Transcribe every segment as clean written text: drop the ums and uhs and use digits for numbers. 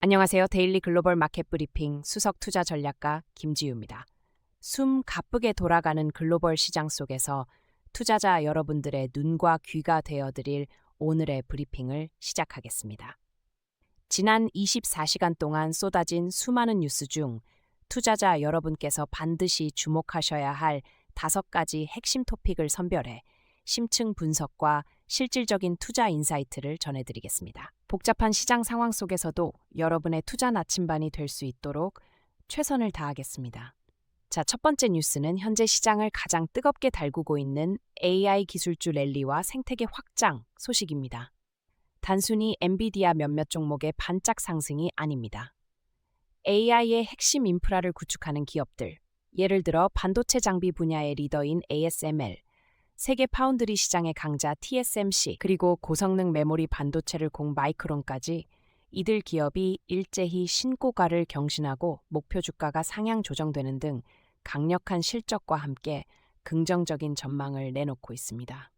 안녕하세요. 데일리 글로벌 마켓 브리핑 수석 투자 전략가 김지유입니다. 숨 가쁘게 돌아가는 글로벌 시장 속에서 투자자 여러분들의 눈과 귀가 되어드릴 오늘의 브리핑을 시작하겠습니다. 지난 24시간 동안 쏟아진 수많은 뉴스 중 투자자 여러분께서 반드시 주목하셔야 할 5가지 핵심 토픽을 선별해 심층 분석과 실질적인 투자 인사이트를 전해드리겠습니다. 복잡한 시장 상황 속에서도 여러분의 투자 나침반이 될 수 있도록 최선을 다하겠습니다. 자, 첫 번째 뉴스는 현재 시장을 가장 뜨겁게 달구고 있는 AI 기술주 랠리와 생태계 확장 소식입니다. 단순히 엔비디아 몇몇 종목의 반짝 상승이 아닙니다. AI의 핵심 인프라를 구축하는 기업들, 예를 들어 반도체 장비 분야의 리더인 ASML, 세계 파운드리 시장의 강자 TSMC, 그리고 고성능 메모리 반도체를 공 마이크론까지 이들 기업이 일제히 신고가를 경신하고 목표 주가가 상향 조정되는 등 강력한 실적과 함께 긍정적인 전망을 내놓고 있습니다.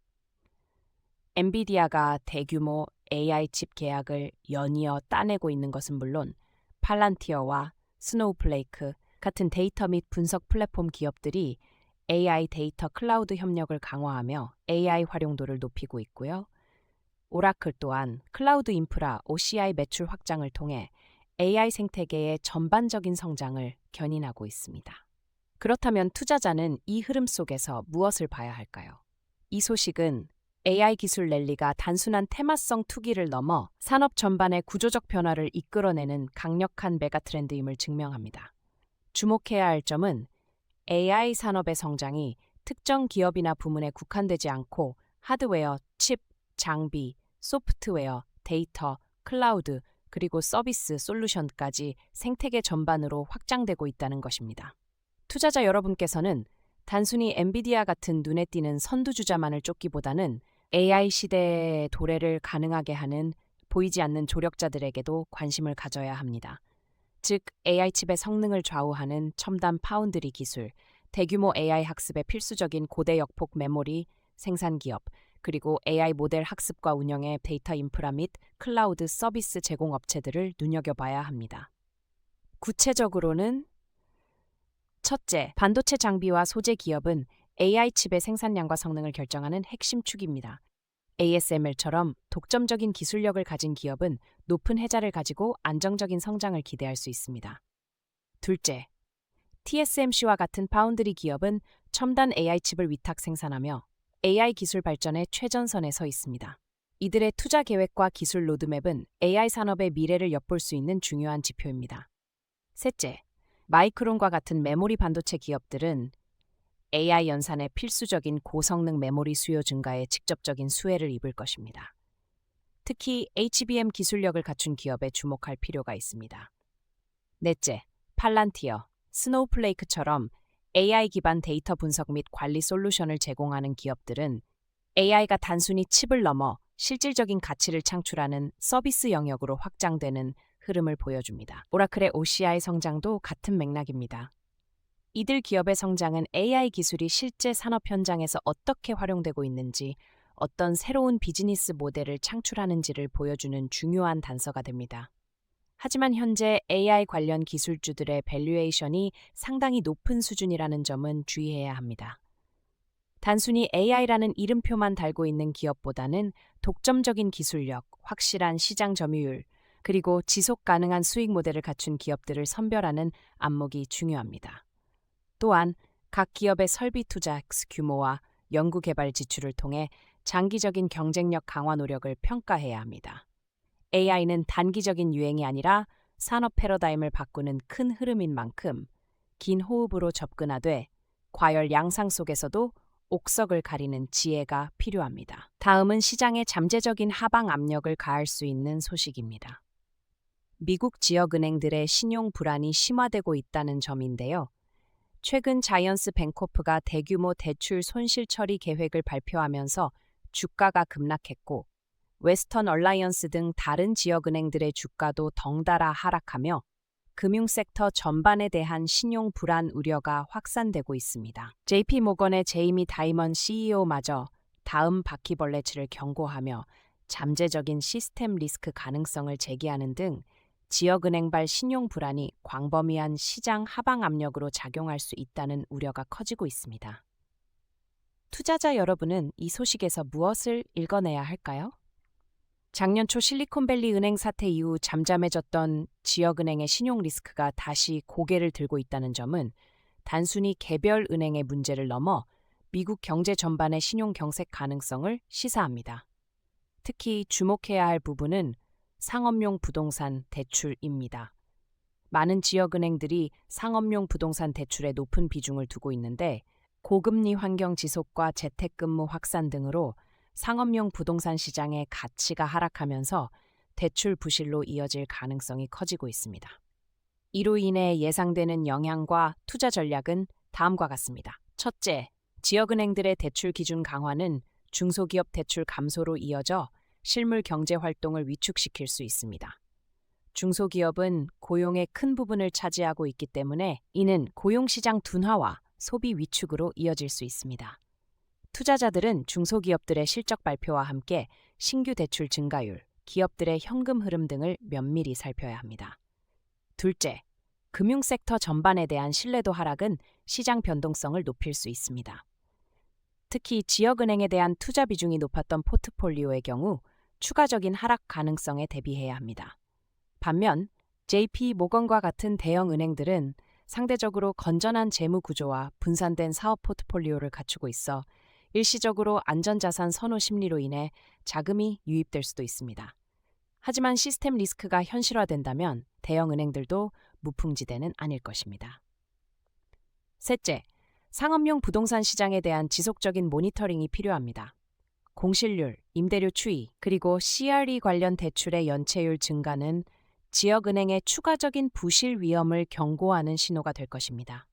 엔비디아가 대규모 AI 칩 계약을 연이어 따내고 있는 것은 물론 팔란티어와 스노우플레이크 같은 데이터 및 분석 플랫폼 기업들이 AI 데이터 클라우드 협력을 강화하며 AI 활용도를 높이고 있고요. 오라클 또한 클라우드 인프라 OCI 매출 확장을 통해 AI 생태계의 전반적인 성장을 견인하고 있습니다. 그렇다면 투자자는 이 흐름 속에서 무엇을 봐야 할까요? 이 소식은 AI 기술 랠리가 단순한 테마성 투기를 넘어 산업 전반의 구조적 변화를 이끌어내는 강력한 메가트렌드임을 증명합니다. 주목해야 할 점은 AI 산업의 성장이 특정 기업이나 부문에 국한되지 않고 하드웨어, 칩, 장비, 소프트웨어, 데이터, 클라우드, 그리고 서비스 솔루션까지 생태계 전반으로 확장되고 있다는 것입니다. 투자자 여러분께서는 단순히 엔비디아 같은 눈에 띄는 선두주자만을 쫓기보다는 AI 시대의 도래를 가능하게 하는 보이지 않는 조력자들에게도 관심을 가져야 합니다. 즉, AI 칩의 성능을 좌우하는 첨단 파운드리 기술, 대규모 AI 학습에 필수적인 고대 역폭 메모리 생산 기업, 그리고 AI 모델 학습과 운영의 데이터 인프라 및 클라우드 서비스 제공 업체들을 눈여겨봐야 합니다. 구체적으로는 첫째, 반도체 장비와 소재 기업은 AI 칩의 생산량과 성능을 결정하는 핵심 축입니다. ASML처럼 독점적인 기술력을 가진 기업은 높은 혜자를 가지고 안정적인 성장을 기대할 수 있습니다. 둘째, TSMC와 같은 파운드리 기업은 첨단 AI 칩을 위탁 생산하며 AI 기술 발전의 최전선에 서 있습니다. 이들의 투자 계획과 기술 로드맵은 AI 산업의 미래를 엿볼 수 있는 중요한 지표입니다. 셋째, 마이크론과 같은 메모리 반도체 기업들은 AI 연산의 필수적인 고성능 메모리 수요 증가에 직접적인 수혜를 입을 것입니다. 특히 HBM 기술력을 갖춘 기업에 주목할 필요가 있습니다. 넷째, 팔란티어, 스노우플레이크처럼 AI 기반 데이터 분석 및 관리 솔루션을 제공하는 기업들은 AI가 단순히 칩을 넘어 실질적인 가치를 창출하는 서비스 영역으로 확장되는 흐름을 보여줍니다. 오라클의 OCI 성장도 같은 맥락입니다. 이들 기업의 성장은 AI 기술이 실제 산업 현장에서 어떻게 활용되고 있는지, 어떤 새로운 비즈니스 모델을 창출하는지를 보여주는 중요한 단서가 됩니다. 하지만 현재 AI 관련 기술주들의 밸류에이션이 상당히 높은 수준이라는 점은 주의해야 합니다. 단순히 AI라는 이름표만 달고 있는 기업보다는 독점적인 기술력, 확실한 시장 점유율, 그리고 지속 가능한 수익 모델을 갖춘 기업들을 선별하는 안목이 중요합니다. 또한 각 기업의 설비 투자 규모와 연구개발 지출을 통해 장기적인 경쟁력 강화 노력을 평가해야 합니다. AI는 단기적인 유행이 아니라 산업 패러다임을 바꾸는 큰 흐름인 만큼 긴 호흡으로 접근하되 과열 양상 속에서도 옥석을 가리는 지혜가 필요합니다. 다음은 시장에 잠재적인 하방 압력을 가할 수 있는 소식입니다. 미국 지역은행들의 신용 불안이 심화되고 있다는 점인데요. 최근 자이언스 뱅코프가 대규모 대출 손실 처리 계획을 발표하면서 주가가 급락했고, 웨스턴 얼라이언스 등 다른 지역은행들의 주가도 덩달아 하락하며 금융섹터 전반에 대한 신용 불안 우려가 확산되고 있습니다. JP 모건의 제이미 다이먼 CEO마저 다음 바퀴벌레치를 경고하며 잠재적인 시스템 리스크 가능성을 제기하는 등 지역은행발 신용 불안이 광범위한 시장 하방 압력으로 작용할 수 있다는 우려가 커지고 있습니다. 투자자 여러분은 이 소식에서 무엇을 읽어내야 할까요? 작년 초 실리콘밸리 은행 사태 이후 잠잠해졌던 지역은행의 신용 리스크가 다시 고개를 들고 있다는 점은 단순히 개별 은행의 문제를 넘어 미국 경제 전반의 신용 경색 가능성을 시사합니다. 특히 주목해야 할 부분은 상업용 부동산 대출입니다. 많은 지역은행들이 상업용 부동산 대출에 높은 비중을 두고 있는데 고금리 환경 지속과 재택근무 확산 등으로 상업용 부동산 시장의 가치가 하락하면서 대출 부실로 이어질 가능성이 커지고 있습니다. 이로 인해 예상되는 영향과 투자 전략은 다음과 같습니다. 첫째, 지역은행들의 대출 기준 강화는 중소기업 대출 감소로 이어져 실물 경제 활동을 위축시킬 수 있습니다. 중소기업은 고용의 큰 부분을 차지하고 있기 때문에 이는 고용시장 둔화와 소비 위축으로 이어질 수 있습니다. 투자자들은 중소기업들의 실적 발표와 함께 신규 대출 증가율, 기업들의 현금 흐름 등을 면밀히 살펴야 합니다. 둘째, 금융섹터 전반에 대한 신뢰도 하락은 시장 변동성을 높일 수 있습니다. 특히 지역은행에 대한 투자 비중이 높았던 포트폴리오의 경우 추가적인 하락 가능성에 대비해야 합니다. 반면 JP 모건과 같은 대형 은행들은 상대적으로 건전한 재무 구조와 분산된 사업 포트폴리오를 갖추고 있어 일시적으로 안전자산 선호 심리로 인해 자금이 유입될 수도 있습니다. 하지만 시스템 리스크가 현실화된다면 대형 은행들도 무풍지대는 아닐 것입니다. 셋째, 상업용 부동산 시장에 대한 지속적인 모니터링이 필요합니다. 공실률, 임대료 추이, 그리고 CRE 관련 대출의 연체율 증가는 지역은행의 추가적인 부실 위험을 경고하는 신호가 될 것입니다.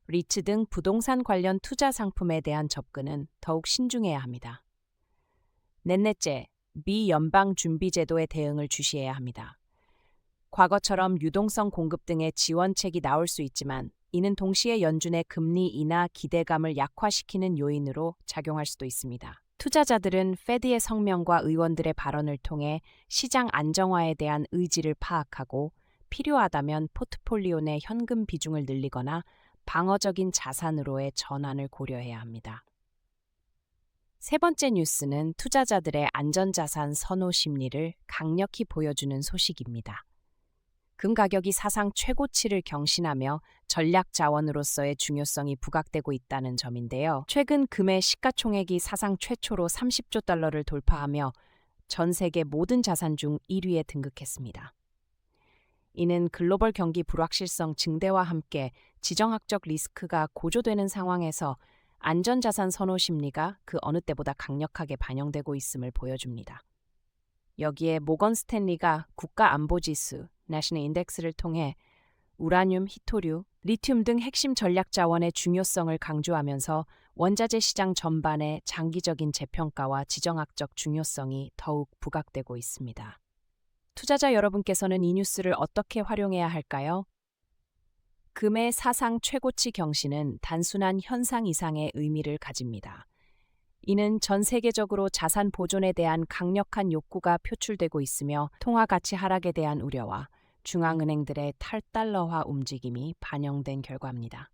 리츠 등 부동산 관련 투자 상품에 대한 접근은 더욱 신중해야 합니다. 넷째, 미 연방준비제도의 대응을 주시해야 합니다. 과거처럼 유동성 공급 등의 지원책이 나올 수 있지만 이는 동시에 연준의 금리 인하 기대감을 약화시키는 요인으로 작용할 수도 있습니다. 투자자들은 페드의 성명과 의원들의 발언을 통해 시장 안정화에 대한 의지를 파악하고 필요하다면 포트폴리오 내 현금 비중을 늘리거나 방어적인 자산으로의 전환을 고려해야 합니다. 세 번째 뉴스는 투자자들의 안전자산 선호 심리를 강력히 보여주는 소식입니다. 금 가격이 사상 최고치를 경신하며 전략 자원으로서의 중요성이 부각되고 있다는 점인데요. 최근 금의 시가총액이 사상 최초로 30조 달러를 돌파하며 전 세계 모든 자산 중 1위에 등극했습니다. 이는 글로벌 경기 불확실성 증대와 함께 지정학적 리스크가 고조되는 상황에서 안전자산 선호 심리가 그 어느 때보다 강력하게 반영되고 있음을 보여줍니다. 여기에 모건 스탠리가 국가안보지수 내셔널 인덱스를 통해 우라늄, 히토류, 리튬 등 핵심 전략 자원의 중요성을 강조하면서 원자재 시장 전반의 장기적인 재평가와 지정학적 중요성이 더욱 부각되고 있습니다. 투자자 여러분께서는 이 뉴스를 어떻게 활용해야 할까요? 금의 사상 최고치 경신은 단순한 현상 이상의 의미를 가집니다. 이는 전 세계적으로 자산 보존에 대한 강력한 욕구가 표출되고 있으며 통화 가치 하락에 대한 우려와 중앙은행들의 탈달러화 움직임이 반영된 결과입니다.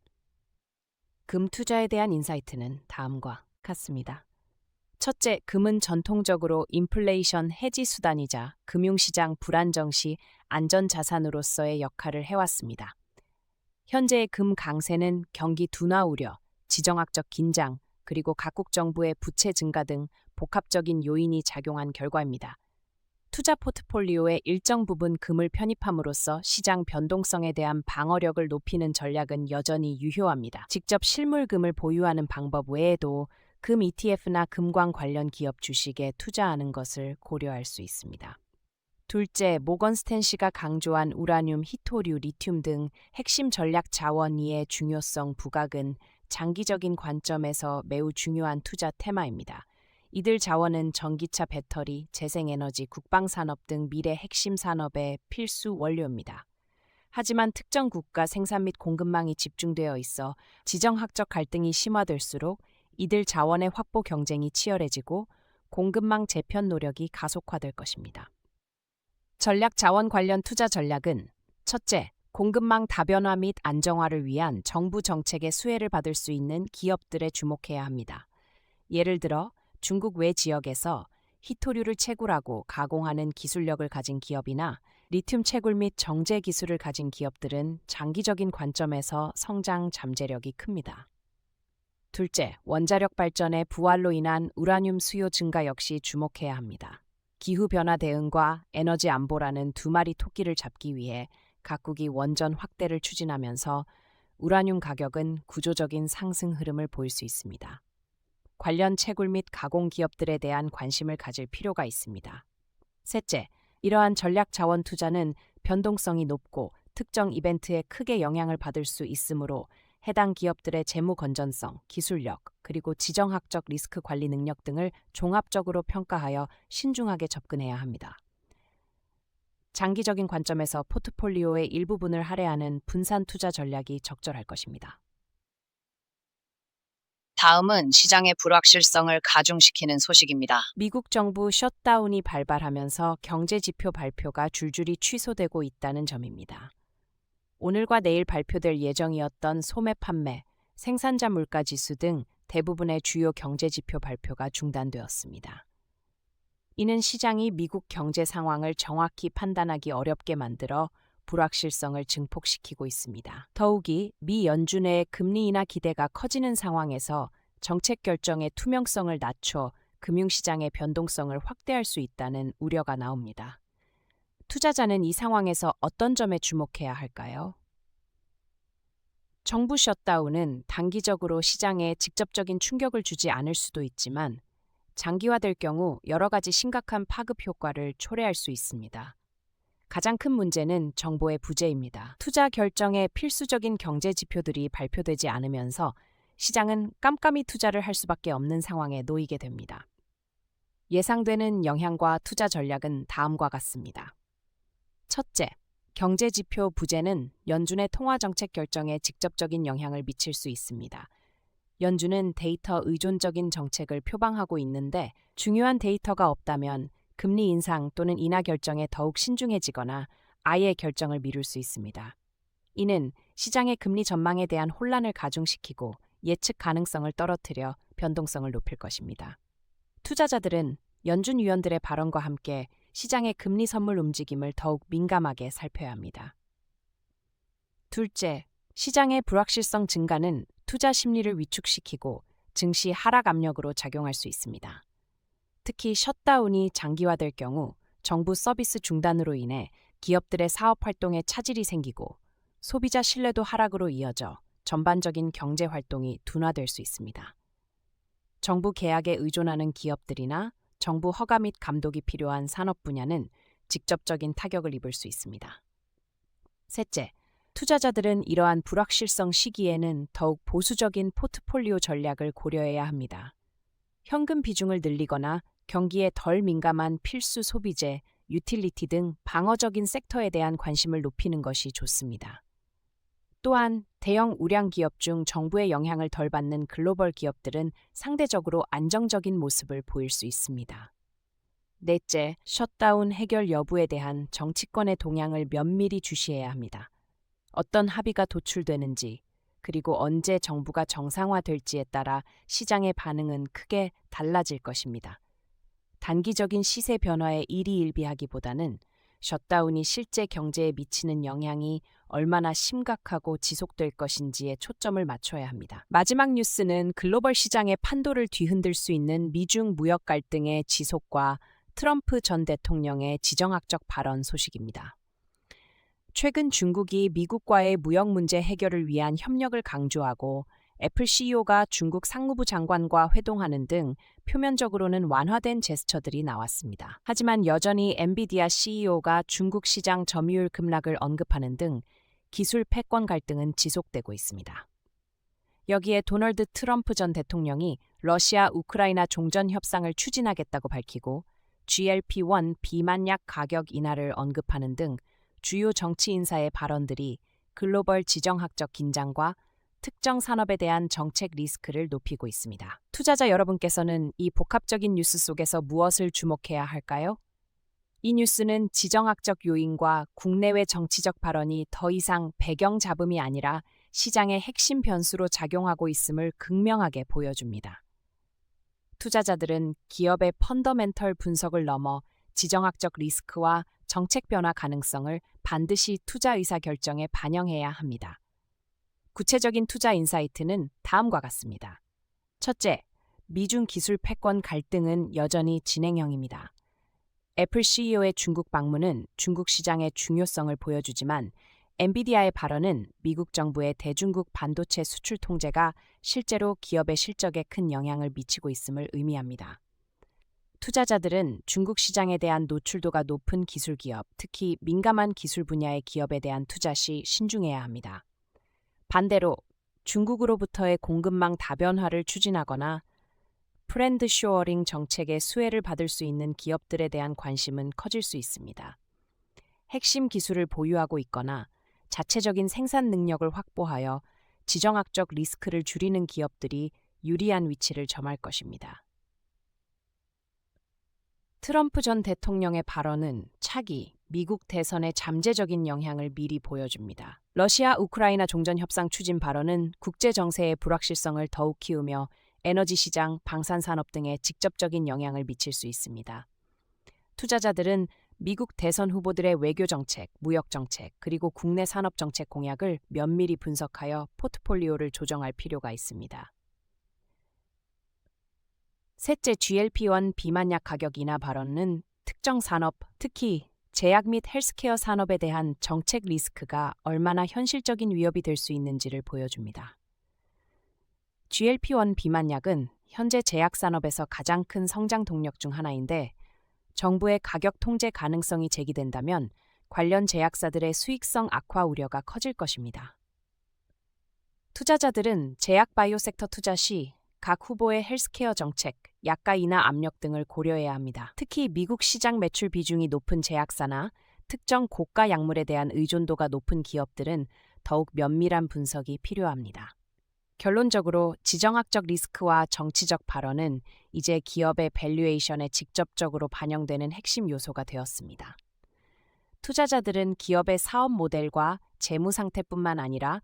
금 투자에 대한 인사이트는 다음과 같습니다. 첫째, 금은 전통적으로 인플레이션 해지 수단이자 금융시장 불안정 시 안전자산으로서의 역할을 해왔습니다. 현재의 금 강세는 경기 둔화 우려, 지정학적 긴장, 그리고 각국 정부의 부채 증가 등 복합적인 요인이 작용한 결과입니다. 투자 포트폴리오의 일정 부분 금을 편입함으로써 시장 변동성에 대한 방어력을 높이는 전략은 여전히 유효합니다. 직접 실물금을 보유하는 방법 외에도 금 ETF나 금광 관련 기업 주식에 투자하는 것을 고려할 수 있습니다. 둘째, 모건 스탠시가 강조한 우라늄, 히토류, 리튬 등 핵심 전략 자원의 중요성 부각은 장기적인 관점에서 매우 중요한 투자 테마입니다. 이들 자원은 전기차 배터리, 재생에너지, 국방산업 등 미래 핵심 산업의 필수 원료입니다. 하지만 특정 국가 생산 및 공급망이 집중되어 있어 지정학적 갈등이 심화될수록 이들 자원의 확보 경쟁이 치열해지고 공급망 재편 노력이 가속화될 것입니다. 전략 자원 관련 투자 전략은 첫째, 공급망 다변화 및 안정화를 위한 정부 정책의 수혜를 받을 수 있는 기업들에 주목해야 합니다. 예를 들어 중국 외 지역에서 희토류를 채굴하고 가공하는 기술력을 가진 기업이나 리튬 채굴 및 정제 기술을 가진 기업들은 장기적인 관점에서 성장 잠재력이 큽니다. 둘째, 원자력 발전의 부활로 인한 우라늄 수요 증가 역시 주목해야 합니다. 기후변화 대응과 에너지 안보라는 두 마리 토끼를 잡기 위해 각국이 원전 확대를 추진하면서 우라늄 가격은 구조적인 상승 흐름을 보일 수 있습니다. 관련 채굴 및 가공 기업들에 대한 관심을 가질 필요가 있습니다. 셋째, 이러한 전략 자원 투자는 변동성이 높고 특정 이벤트에 크게 영향을 받을 수 있으므로 해당 기업들의 재무 건전성, 기술력, 그리고 지정학적 리스크 관리 능력 등을 종합적으로 평가하여 신중하게 접근해야 합니다. 장기적인 관점에서 포트폴리오의 일부분을 할애하는 분산 투자 전략이 적절할 것입니다. 다음은 시장의 불확실성을 가중시키는 소식입니다. 미국 정부 셧다운이 발발하면서 경제 지표 발표가 줄줄이 취소되고 있다는 점입니다. 오늘과 내일 발표될 예정이었던 소매 판매, 생산자 물가 지수 등 대부분의 주요 경제 지표 발표가 중단되었습니다. 이는 시장이 미국 경제 상황을 정확히 판단하기 어렵게 만들어 불확실성을 증폭시키고 있습니다. 더욱이 미 연준의 금리 인하 기대가 커지는 상황에서 정책 결정의 투명성을 낮춰 금융시장의 변동성을 확대할 수 있다는 우려가 나옵니다. 투자자는 이 상황에서 어떤 점에 주목해야 할까요? 정부 셧다운은 단기적으로 시장에 직접적인 충격을 주지 않을 수도 있지만 장기화될 경우 여러 가지 심각한 파급 효과를 초래할 수 있습니다. 가장 큰 문제는 정보의 부재입니다. 투자 결정에 필수적인 경제 지표들이 발표되지 않으면서 시장은 깜깜이 투자를 할 수밖에 없는 상황에 놓이게 됩니다. 예상되는 영향과 투자 전략은 다음과 같습니다. 첫째, 경제 지표 부재는 연준의 통화 정책 결정에 직접적인 영향을 미칠 수 있습니다. 연준은 데이터 의존적인 정책을 표방하고 있는데 중요한 데이터가 없다면 금리 인상 또는 인하 결정에 더욱 신중해지거나 아예 결정을 미룰 수 있습니다. 이는 시장의 금리 전망에 대한 혼란을 가중시키고 예측 가능성을 떨어뜨려 변동성을 높일 것입니다. 투자자들은 연준 위원들의 발언과 함께 시장의 금리 선물 움직임을 더욱 민감하게 살펴야 합니다. 둘째, 시장의 불확실성 증가는 투자 심리를 위축시키고 증시 하락 압력으로 작용할 수 있습니다. 특히 셧다운이 장기화될 경우 정부 서비스 중단으로 인해 기업들의 사업 활동에 차질이 생기고 소비자 신뢰도 하락으로 이어져 전반적인 경제 활동이 둔화될 수 있습니다. 정부 계약에 의존하는 기업들이나 정부 허가 및 감독이 필요한 산업 분야는 직접적인 타격을 입을 수 있습니다. 셋째, 투자자들은 이러한 불확실성 시기에는 더욱 보수적인 포트폴리오 전략을 고려해야 합니다. 현금 비중을 늘리거나 경기에 덜 민감한 필수 소비재, 유틸리티 등 방어적인 섹터에 대한 관심을 높이는 것이 좋습니다. 또한 대형 우량 기업 중 정부의 영향을 덜 받는 글로벌 기업들은 상대적으로 안정적인 모습을 보일 수 있습니다. 넷째, 셧다운 해결 여부에 대한 정치권의 동향을 면밀히 주시해야 합니다. 어떤 합의가 도출되는지, 그리고 언제 정부가 정상화될지에 따라 시장의 반응은 크게 달라질 것입니다. 단기적인 시세 변화에 일희일비하기보다는 셧다운이 실제 경제에 미치는 영향이 얼마나 심각하고 지속될 것인지에 초점을 맞춰야 합니다. 마지막 뉴스는 글로벌 시장의 판도를 뒤흔들 수 있는 미중 무역 갈등의 지속과 트럼프 전 대통령의 지정학적 발언 소식입니다. 최근 중국이 미국과의 무역 문제 해결을 위한 협력을 강조하고 애플 CEO가 중국 상무부 장관과 회동하는 등 표면적으로는 완화된 제스처들이 나왔습니다. 하지만 여전히 엔비디아 CEO가 중국 시장 점유율 급락을 언급하는 등 기술 패권 갈등은 지속되고 있습니다. 여기에 도널드 트럼프 전 대통령이 러시아 우크라이나 종전 협상을 추진하겠다고 밝히고 GLP-1 비만약 가격 인하를 언급하는 등 주요 정치 인사의 발언들이 글로벌 지정학적 긴장과 특정 산업에 대한 정책 리스크를 높이고 있습니다. 투자자 여러분께서는 이 복합적인 뉴스 속에서 무엇을 주목해야 할까요? 이 뉴스는 지정학적 요인과 국내외 정치적 발언이 더 이상 배경 잡음이 아니라 시장의 핵심 변수로 작용하고 있음을 극명하게 보여줍니다. 투자자들은 기업의 펀더멘털 분석을 넘어 지정학적 리스크와 정책 변화 가능성을 반드시 투자 의사 결정에 반영해야 합니다. 구체적인 투자 인사이트는 다음과 같습니다. 첫째, 미중 기술 패권 갈등은 여전히 진행형입니다. 애플 CEO의 중국 방문은 중국 시장의 중요성을 보여주지만 엔비디아의 발언은 미국 정부의 대중국 반도체 수출 통제가 실제로 기업의 실적에 큰 영향을 미치고 있음을 의미합니다. 투자자들은 중국 시장에 대한 노출도가 높은 기술 기업, 특히 민감한 기술 분야의 기업에 대한 투자 시 신중해야 합니다. 반대로 중국으로부터의 공급망 다변화를 추진하거나 프렌드 쇼어링 정책의 수혜를 받을 수 있는 기업들에 대한 관심은 커질 수 있습니다. 핵심 기술을 보유하고 있거나 자체적인 생산 능력을 확보하여 지정학적 리스크를 줄이는 기업들이 유리한 위치를 점할 것입니다. 트럼프 전 대통령의 발언은 차기 미국 대선의 잠재적인 영향을 미리 보여줍니다. 러시아 우크라이나 종전 협상 추진 발언은 국제 정세의 불확실성을 더욱 키우며 에너지 시장, 방산 산업 등에 직접적인 영향을 미칠 수 있습니다. 투자자들은 미국 대선 후보들의 외교 정책, 무역 정책, 그리고 국내 산업 정책 공약을 면밀히 분석하여 포트폴리오를 조정할 필요가 있습니다. 셋째, GLP-1 비만약 가격 인하 발언은 특정 산업, 특히 제약 및 헬스케어 산업에 대한 정책 리스크가 얼마나 현실적인 위협이 될 수 있는지를 보여줍니다. GLP-1 비만약은 현재 제약 산업에서 가장 큰 성장 동력 중 하나인데 정부의 가격 통제 가능성이 제기된다면 관련 제약사들의 수익성 악화 우려가 커질 것입니다. 투자자들은 제약 바이오 섹터 투자 시 각 후보의 헬스케어 정책, 약가 인하 압력 등을 고려해야 합니다. 특히 미국 시장 매출 비중이 높은 제약사나 특정 고가 약물에 대한 의존도가 높은 기업들은 더욱 면밀한 분석이 필요합니다. 결론적으로 지정학적 리스크와 정치적 발언은 이제 기업의 밸류에이션에 직접적으로 반영되는 핵심 요소가 되었습니다. 투자자들은 기업의 사업 모델과 재무 상태뿐만 아니라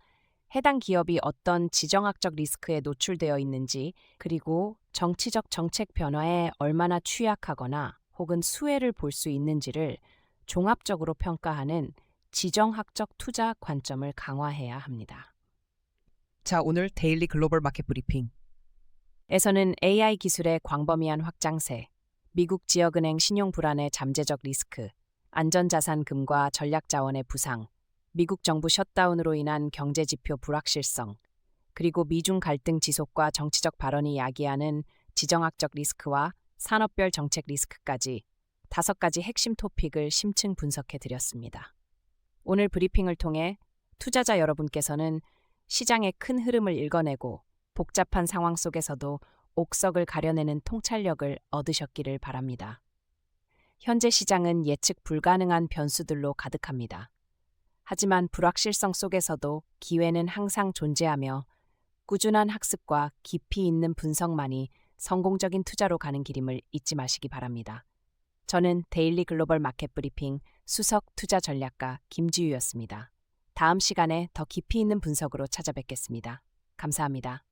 해당 기업이 어떤 지정학적 리스크에 노출되어 있는지, 그리고 정치적 정책 변화에 얼마나 취약하거나 혹은 수혜를 볼 수 있는지를 종합적으로 평가하는 지정학적 투자 관점을 강화해야 합니다. 자, 오늘 데일리 글로벌 마켓 브리핑. 에서는 AI 기술의 광범위한 확장세, 미국 지역은행 신용 불안의 잠재적 리스크, 안전자산 금과 전략자원의 부상, 미국 정부 셧다운으로 인한 경제지표 불확실성, 그리고 미중 갈등 지속과 정치적 발언이 야기하는 지정학적 리스크와 산업별 정책 리스크까지 5가지 핵심 토픽을 심층 분석해 드렸습니다. 오늘 브리핑을 통해 투자자 여러분께서는 시장의 큰 흐름을 읽어내고 복잡한 상황 속에서도 옥석을 가려내는 통찰력을 얻으셨기를 바랍니다. 현재 시장은 예측 불가능한 변수들로 가득합니다. 하지만 불확실성 속에서도 기회는 항상 존재하며 꾸준한 학습과 깊이 있는 분석만이 성공적인 투자로 가는 길임을 잊지 마시기 바랍니다. 저는 데일리 글로벌 마켓 브리핑 수석 투자 전략가 김지유였습니다. 다음 시간에 더 깊이 있는 분석으로 찾아뵙겠습니다. 감사합니다.